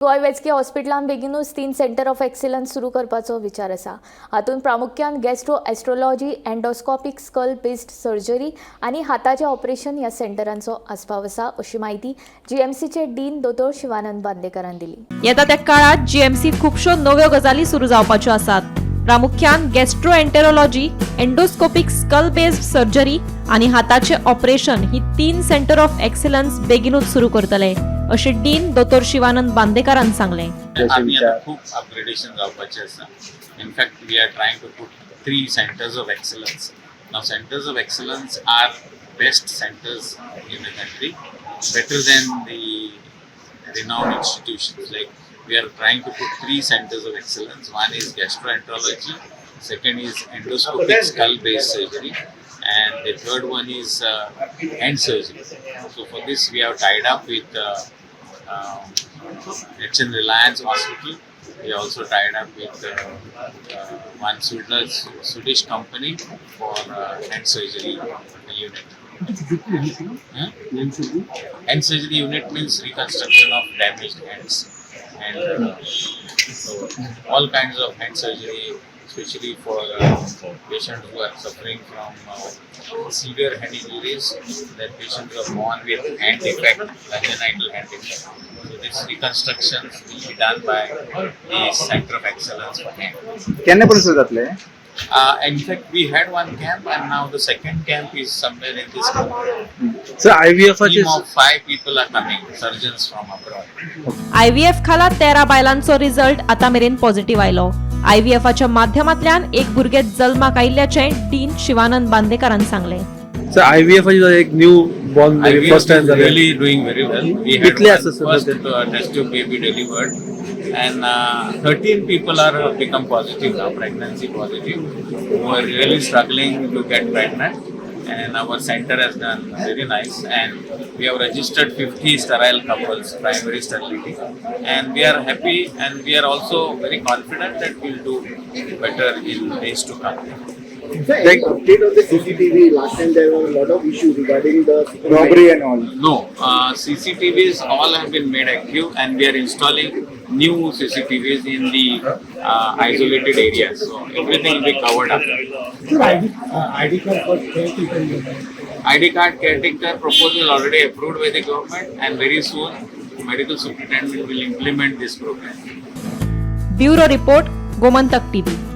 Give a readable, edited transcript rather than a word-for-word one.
गोय वैजकी हॉस्पिटलान बेगीनूच 3 सेंटर ऑफ एक्सिलन्स सुरू करपाचो विचार आसा। हातूंत प्रामुख्यान gastro astrology, endoscopic skull based surgery आनी हाताचें ऑपरेशन ह्या सेंटरांचो आस्पाव आसा, अशी माहिती जीएमसीचे डीन दोतोर शिवानंद बांदेकरान दिली। येता त्या काळात जीएमसीत खुबश्यो नव्यो गजाली सुरू जावपाच्यो आसात। प्रामुख्यान गॅस्ट्रोएंटेरोलॉजी, एंडोस्कोपिक स्कल बेस्ड सर्जरी आनी हाताचे operation he 3 centre of excellence बेगीनूच सुरू करतले, अशे डीन दोतोर शिवानंद बांदेकरान सांगले। आमी आता खूप अपग्रेडेशन जावपाचे आसा। In fact we are trying to put 3 centres of excellence. Now centres of excellence are best centres in the country, better than the renowned institutions. Like we are trying to put 3 centers of excellence. One is gastroenterology, second is endoscopic skull based surgery, and the third one is hand surgery. So for this we have tied up with HN Reliance Hospital. We also tied up with one Swedish company for hand surgery unit. Hand surgery unit means reconstruction of damaged hands, and so all kinds of hand surgery, especially for patients who are suffering from severe hand injuries. That patients are born with hand defect, congenital hand defect. So this reconstruction will be done by the Center of Excellence for Hand. केन्ना सुरू जातले? In fact, we had one camp, and now the second camp is somewhere in this month. So IVF Team of 5 people are coming, surgeons from abroad. IVF खाला 13 बायलांचो result आता मेरेन positive आयलो। आयव्हीएफच्या माध्यमांतल्यान एक भुरगे जल्माक आयिल्ल्याचे डीन शिवानंद बांदेकरान सांगले। So IVF is like new born first time IVF is really doing very well. We had Italy one assessment first test tube baby delivered, and 13 people are become positive now, pregnancy positive, who are really struggling to get pregnant. And our center has done very nice, and we have registered 50 sterile couples, primary sterility, and we are happy, and we are also very confident that we'll do better in days to come. Like update on the CCTV. Last time there were a lot of issues regarding the robbery and all. No, CCTVs all have been made active, and we are installing new CCTVs in the isolated areas. So everything will be covered up. ID card for caretaker. ID card caretaker proposal already approved by the government, and very soon medical superintendent will implement this program. Bureau report, Gomantak TV.